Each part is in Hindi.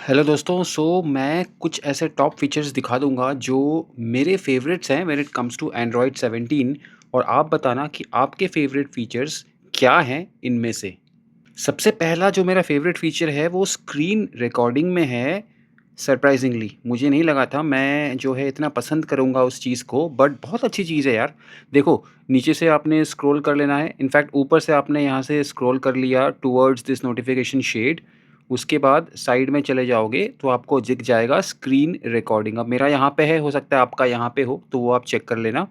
हेलो दोस्तों, मैं कुछ ऐसे टॉप फीचर्स दिखा दूँगा जो मेरे फ़ेवरेट्स हैं when it comes to Android 17 और आप बताना कि आपके फ़ेवरेट फीचर्स क्या हैं इनमें से। सबसे पहला जो मेरा फ़ेवरेट फीचर है वो स्क्रीन रिकॉर्डिंग में है, सरप्राइज़िंगली। मुझे नहीं लगा था मैं जो है इतना पसंद करूँगा उस चीज़ को, बट बहुत अच्छी चीज़ है यार। देखो, नीचे से आपने स्क्रॉल कर लेना है, इनफैक्ट ऊपर से आपने यहाँ से स्क्रॉल कर लिया टुवर्ड्स दिस नोटिफ़िकेशन शेड। उसके बाद साइड में चले जाओगे तो आपको दिख जाएगा स्क्रीन रिकॉर्डिंग। अब मेरा यहाँ पे है, हो सकता है आपका यहाँ पे हो, तो वो आप चेक कर लेना।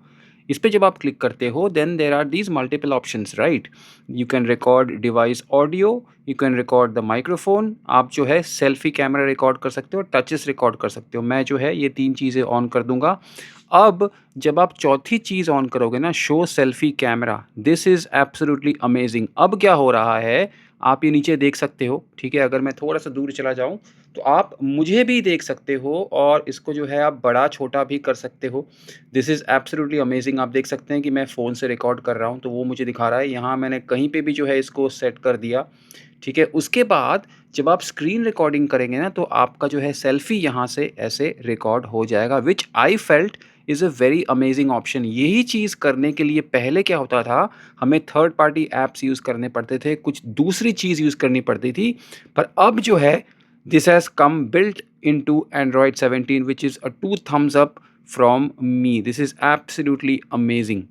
इस पे जब आप क्लिक करते हो then there are these multiple options, right? You can record device audio, you can record the microphone, आप जो है सेल्फ़ी कैमरा रिकॉर्ड कर सकते हो, टचेस रिकॉर्ड कर सकते हो। मैं जो है ये 3 चीज़ें ऑन कर दूँगा। अब जब आप चौथी चीज़ ऑन करोगे ना, show selfie camera, this is absolutely amazing. अब क्या हो रहा है, आप ये नीचे देख सकते हो, ठीक है? अगर मैं थोड़ा-सा दूर चला जाऊँ, तो आप मुझे भी देख सकते हो और इसको जो है आप बड़ा-छोटा भी कर सकते हो। This is absolutely amazing. आप देख सकते हैं कि मैं फ़ोन से रिकॉर्ड कर रहा हूँ, तो वो मुझे दिखा रहा है। यहाँ मैंने कहीं पे भी जो है इसको सेट कर दिया, ठीक है? उसके बाद जब आप स्क्रीन रिकॉर्डिंग करेंगे ना, तो आपका जो है सेल्फ़ी यहाँ से ऐसे रिकॉर्ड हो जाएगा, which I felt is a very amazing option. यही चीज़ करने के लिए पहले क्या होता था, हमें थर्ड पार्टी ऐप्स यूज़ करने पड़ते थे, कुछ दूसरी चीज़ यूज़ करनी पड़ती थी। पर अब जो है, this has come built into Android 17 which is a 2 thumbs up from me. This is absolutely amazing.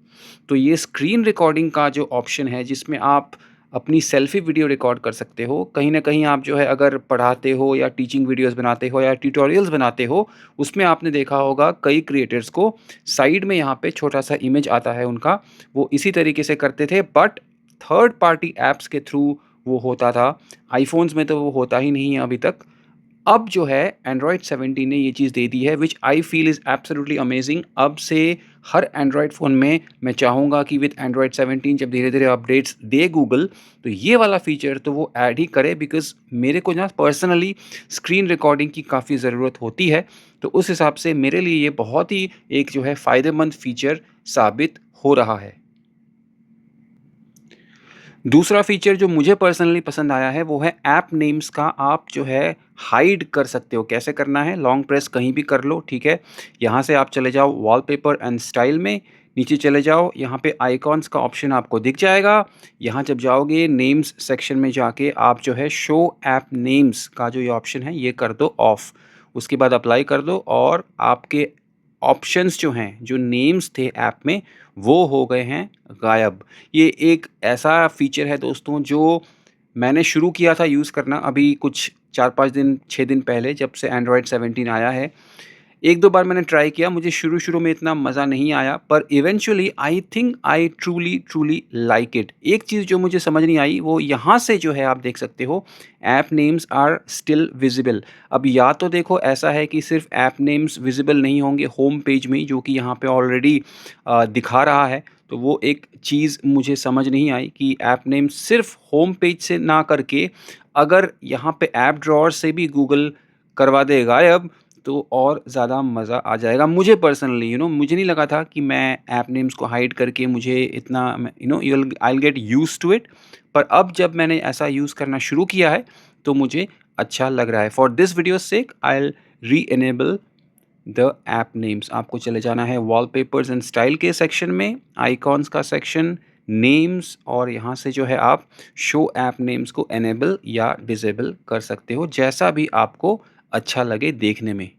तो ये स्क्रीन रिकॉर्डिंग का जो ऑप्शन है, जिसमें आप अपनी सेल्फ़ी वीडियो रिकॉर्ड कर सकते हो। कहीं न कहीं आप जो है अगर पढ़ाते हो या टीचिंग वीडियोज़ बनाते हो या ट्यूटोरियल्स बनाते हो, उसमें आपने देखा होगा कई क्रिएटर्स को साइड में यहाँ पे छोटा-सा इमेज आता है उनका, वो इसी तरीके से करते थे, बट थर्ड पार्टी ऐप्स के थ्रू वो होता था। आईफ़ोन्स में तो वो होता ही नहीं है अभी तक। अब जो है एंड्रॉयड 17 ने ये चीज़ दे दी है, which I feel is absolutely amazing. अब से हर एंड्रॉयड फ़ोन में मैं चाहूँगा कि विद एंड्रॉयड 17 जब धीरे-धीरे अपडेट्स दे गूगल, तो ये वाला फ़ीचर तो वो ऐड ही करे, बिकॉज़ मेरे को ना पर्सनली स्क्रीन रिकॉर्डिंग की काफ़ी ज़रूरत होती है। तो उस हिसाब से मेरे लिए ये बहुत ही एक जो है फ़ायदेमंद फ़ीचर साबित हो रहा है। दूसरा फीचर जो मुझे पर्सनली पसंद आया है वो है ऐप नेम्स का आप जो है हाइड कर सकते हो। कैसे करना है? लॉन्ग प्रेस कहीं भी कर लो, ठीक है? यहाँ से आप चले जाओ वॉलपेपर एंड स्टाइल में, नीचे चले जाओ, यहाँ पे आइकॉन्स का ऑप्शन आपको दिख जाएगा। यहाँ जब जाओगे नेम्स सेक्शन में जाके आप जो है शो ऐप नेम्स का जो ये ऑप्शन है ये कर दो ऑफ। उसके बाद अप्लाई कर दो और आपके ऑप्शंस जो हैं, जो नेम्स थे ऐप में, वो हो गए हैं गायब। ये एक ऐसा फ़ीचर है दोस्तों जो मैंने शुरू किया था यूज़ करना अभी कुछ 4-5 दिन 6 दिन पहले, जब से एंड्रॉयड 17 आया है। 1-2 बार मैंने ट्राई किया, मुझे शुरू-शुरू में इतना मज़ा नहीं आया, पर eventually I think I truly like it. एक चीज़ जो मुझे समझ नहीं आई, वो यहाँ से जो है आप देख सकते हो, app names are still visible. अब या तो देखो ऐसा है कि सिर्फ़ ऐप नेम्स विज़िबल नहीं होंगे होम पेज में ही, जो कि यहाँ पे ऑलरेडी दिखा रहा है। तो वो एक चीज़ मुझे समझ नहीं आई कि ऐप नेम सिर्फ़ होम पेज से ना करके अगर यहाँ पे ऐप ड्रॉअर से भी गूगल करवा दे गायब, तो और ज़्यादा मज़ा आ जाएगा। मुझे पर्सनली मुझे नहीं लगा था कि मैं ऐप नेम्स को हाइड करके मुझे इतना मैं I will get used to it. पर अब जब मैंने ऐसा यूज़ करना शुरू किया है, तो मुझे अच्छा लग रहा है। For this video sake I will re-enable the app names. आपको चले जाना है वॉलपेपर्स एंड स्टाइल के सेक्शन में, आइकॉन्स का सेक्शन, नेम्स, और यहाँ से जो है आप शो ऐप नेम्स को इनेबल या डिसेबल कर सकते हो, जैसा भी आपको अच्छा लगे देखने में।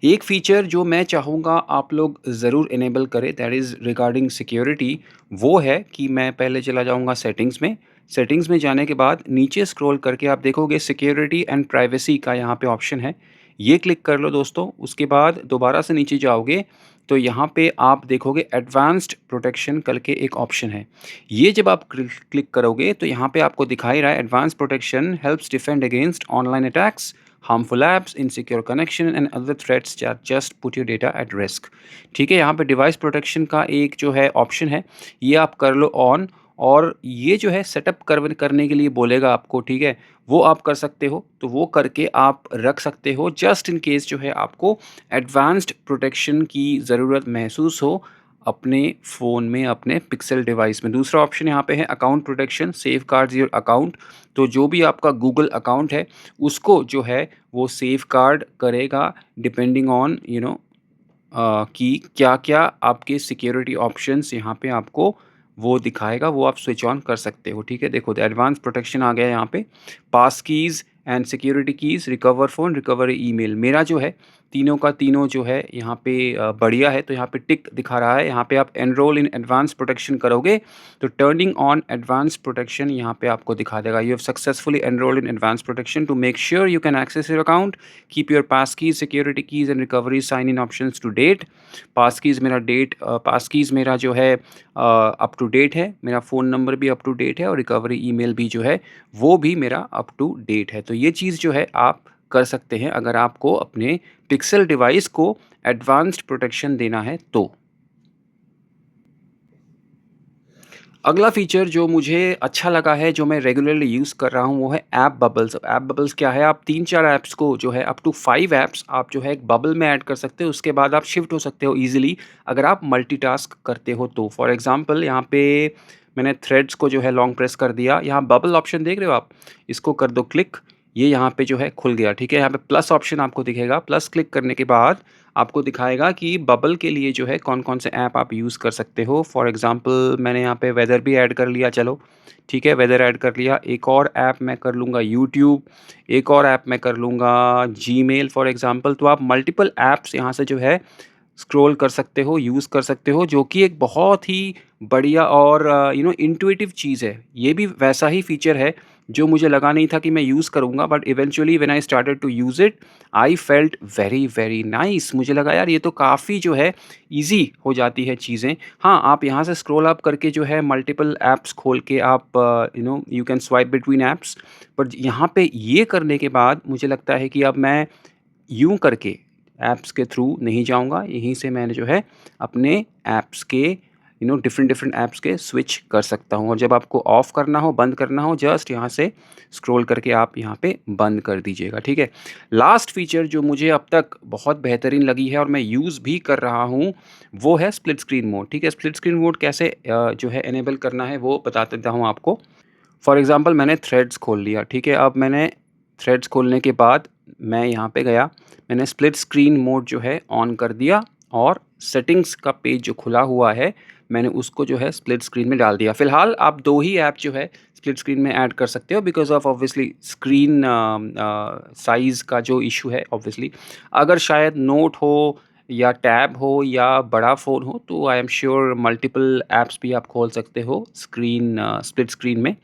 एक फ़ीचर जो मैं चाहूँगा आप लोग ज़रूर इनेबल करें, दैट इज़ रिगार्डिंग सिक्योरिटी। वो है कि मैं पहले चला जाऊँगा सेटिंग्स में। सेटिंग्स में जाने के बाद नीचे स्क्रॉल करके आप देखोगे सिक्योरिटी एंड प्राइवेसी का यहाँ पे ऑप्शन है। ये क्लिक कर लो दोस्तों। उसके बाद दोबारा से नीचे जाओगे तो यहाँ पे आप देखोगे एडवांस्ड प्रोटेक्शन करके एक ऑप्शन है। ये जब आप क्लिक करोगे तो यहाँ पे आपको दिखाई रहा है advanced protection helps defend against online attacks, harmful apps, insecure connection and other threats that just put your data at risk। ठीक है, यहाँ पे डिवाइस प्रोटेक्शन का एक जो है ऑप्शन है, ये आप कर लो ऑन, और ये जो है सेटअप करने के लिए बोलेगा आपको, ठीक है? वो आप कर सकते हो, तो वो करके आप रख सकते हो जस्ट इन केस जो है आपको एडवांस्ड प्रोटेक्शन की ज़रूरत महसूस हो। अपने फ़ोन में, अपने पिक्सेल डिवाइस में। दूसरा ऑप्शन यहाँ पे है account protection, safeguards your account. तो जो भी आपका गूगल अकाउंट है, उसको जो है वो सेफगार्ड करेगा डिपेंडिंग ऑन कि क्या-क्या आपके सिक्योरिटी ऑप्शंस यहाँ पे आपको वो दिखाएगा, वो आप स्विच ऑन कर सकते हो, ठीक है? देखो द एडवांस प्रोटेक्शन आ गया यहाँ पे, pass keys and security keys, recover phone, recover email. मेरा जो है तीनों का तीनों जो है यहाँ पे बढ़िया है, तो यहाँ पे टिक दिखा रहा है। यहाँ पे आप एनरोल इन एडवांस प्रोटेक्शन करोगे, तो टर्निंग ऑन एडवांस प्रोटेक्शन यहाँ पे आपको दिखा देगा। You have successfully enrolled in advance protection to make sure you can access your account, keep your passkeys, security keys and recovery sign in options to date. Passkeys मेरा जो है अप टू डेट है, मेरा फ़ोन नंबर भी अप टू डेट है और रिकवरी ईमेल भी जो है वो भी मेरा अप टू डेट है। तो ये चीज़ जो है आप कर सकते हैं अगर आपको अपने पिक्सेल डिवाइस को एडवांस्ड प्रोटेक्शन देना है तो। अगला फ़ीचर जो मुझे अच्छा लगा है, जो मैं रेगुलरली यूज़ कर रहा हूँ, वो है ऐप बबल्स। ऐप बबल्स क्या है? आप 3-4 ऐप्स को जो है अप टू 5 ऐप्स आप जो है एक बबल में ऐड कर सकते हो, उसके बाद आप शिफ्ट हो सकते हो ईज़िली अगर आप मल्टीटास्क करते हो तो। फॉर एग्ज़ाम्पल यहाँ पे मैंने थ्रेड्स को जो है लॉन्ग प्रेस कर दिया, यहाँ बबल ऑप्शन देख रहे हो आप? इसको कर दो क्लिक, ये यहाँ पे जो है खुल गया, ठीक है? यहाँ पे प्लस ऑप्शन आपको दिखेगा, प्लस क्लिक करने के बाद आपको दिखाएगा कि बबल के लिए जो है कौन-कौन से ऐप आप यूज़ कर सकते हो। फॉर एग्ज़ाम्पल मैंने यहाँ पे वेदर भी ऐड कर लिया, चलो ठीक है, वेदर ऐड कर लिया। एक और ऐप मैं कर लूँगा यूट्यूब, एक और ऐप मैं कर लूँगा जीमेल फॉर एग्ज़ाम्पल। तो आप मल्टीपल ऐप्स यहाँ से जो है स्क्रॉल कर सकते हो, यूज़ कर सकते हो, जो कि एक बहुत ही बढ़िया और इंट्यूटिव चीज़ है। ये भी वैसा ही फ़ीचर है जो मुझे लगा नहीं था कि मैं यूज़ करूँगा, but eventually when I started to use it, I felt very, very nice. मुझे लगा यार ये तो काफ़ी जो है ईज़ी हो जाती है चीज़ें। हाँ, आप यहाँ से स्क्रॉल अप करके जो है मल्टीपल ऐप्स खोल के आप you can swipe between apps, but यहाँ पे ये करने के बाद मुझे लगता है कि अब मैं यूँ करके ऐप्स के थ्रू नहीं जाऊँगा, यहीं से मैंने जो है अपने ऐप्स के डिफ़रेंट डिफ़रेंट ऐप्स के स्विच कर सकता हूँ, और जब आपको ऑफ़ करना हो, बंद करना हो, जस्ट यहाँ से स्क्रॉल करके आप यहाँ पे बंद कर दीजिएगा, ठीक है? लास्ट फ़ीचर जो मुझे अब तक बहुत बेहतरीन लगी है और मैं यूज़ भी कर रहा हूँ, वो है स्प्लिट स्क्रीन मोड, ठीक है? स्प्लिट स्क्रीन मोड कैसे जो है इनेबल करना है वो बता देता हूँ आपको। फॉर एग्ज़ाम्पल मैंने थ्रेड्स खोल लिया, ठीक है? अब मैंने थ्रेड्स खोलने के बाद मैं यहाँ पे गया, मैंने स्प्लिट स्क्रीन मोड जो है ऑन कर दिया, और सेटिंग्स का पेज जो खुला हुआ है, मैंने उसको जो है स्प्लिट स्क्रीन में डाल दिया। फ़िलहाल आप 2 ही ऐप जो है स्प्लिट स्क्रीन में ऐड कर सकते हो because of obviously screen size का जो इश्यू है ऑब्वियसली। अगर शायद नोट हो या टैब हो या बड़ा फ़ोन हो, तो I am sure multiple apps भी आप खोल सकते हो स्प्लिट स्क्रीन में।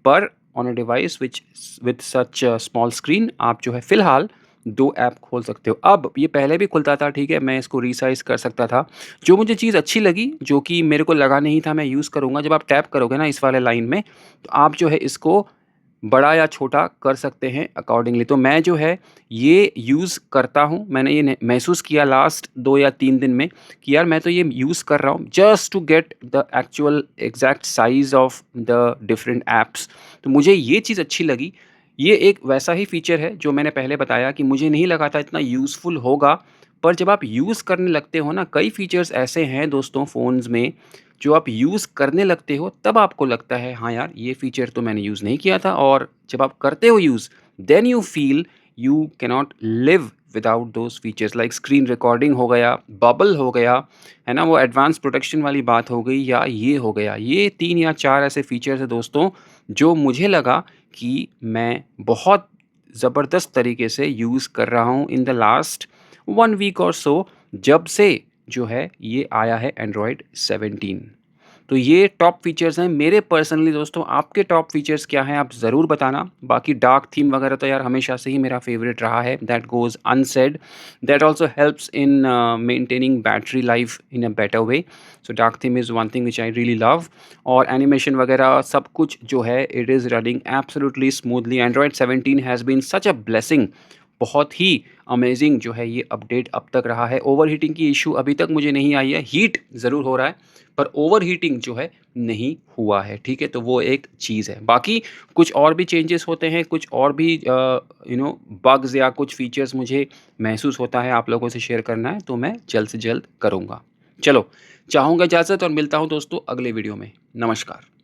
पर on a device which with such small screen आप जो है फ़िलहाल 2 ऐप खोल सकते हो। अब ये पहले भी खुलता था, ठीक है, मैं इसको रीसाइज़ कर सकता था। जो मुझे चीज़ अच्छी लगी, जो कि मेरे को लगा नहीं था मैं यूज़ करूँगा, जब आप टैप करोगे ना इस वाले लाइन में, तो आप जो है इसको बड़ा या छोटा कर सकते हैं अकॉर्डिंगली। तो मैं जो है ये यूज़ करता हूँ। मैंने ये न महसूस किया लास्ट 2 या 3 दिन में कि यार मैं तो ये यूज़ कर रहा हूँ just to get the actual exact size of the different apps. तो मुझे ये चीज़ अच्छी लगी। ये एक वैसा ही फ़ीचर है जो मैंने पहले बताया कि मुझे नहीं लगा था इतना यूज़फुल होगा, पर जब आप यूज़ करने लगते हो ना, कई फ़ीचर्स ऐसे हैं दोस्तों फ़ोन्स में, जो आप यूज़ करने लगते हो तब आपको लगता है हाँ यार ये फ़ीचर तो मैंने यूज़ नहीं किया था, और जब आप करते हो use, then you feel you cannot live without those features, like screen recording हो गया, बबल हो गया, है ना? वो एडवांस प्रोटेक्शन वाली बात हो गई, या ये हो गया। ये 3 या 4 ऐसे फ़ीचर्स हैं दोस्तों, जो मुझे लगा कि मैं बहुत ज़बरदस्त तरीके से यूज़ कर रहा हूँ इन द लास्ट 1 वीक और सो, जब से जो है ये आया है एंड्रॉयड 17। तो ये टॉप फीचर्स हैं मेरे पर्सनली दोस्तों। आपके टॉप फीचर्स क्या हैं आप ज़रूर बताना। बाकी डार्क थीम वगैरह तो यार हमेशा से ही मेरा फेवरेट रहा है, that goes unsaid. That also helps in maintaining battery life in a better way. So dark theme is one thing which I really love, और एनिमेशन वगैरह सब कुछ जो है it is running absolutely smoothly. Android 17 has been such a blessing, बहुत ही अमेजिंग जो है ये अपडेट अब तक रहा है। ओवरहीटिंग की इश्यू अभी तक मुझे नहीं आई है, हीट ज़रूर हो रहा है, पर ओवरहीटिंग जो है नहीं हुआ है, ठीक है? तो वो एक चीज़ है। बाकी कुछ और भी चेंजेस होते हैं, कुछ और भी बग्स या कुछ फीचर्स मुझे महसूस होता है आप लोगों से शेयर करना है, तो मैं जल्द से जल्द करूँगा। चलो, चाहूँगा इजाज़त और मिलता हूँ दोस्तों अगले वीडियो में। नमस्कार।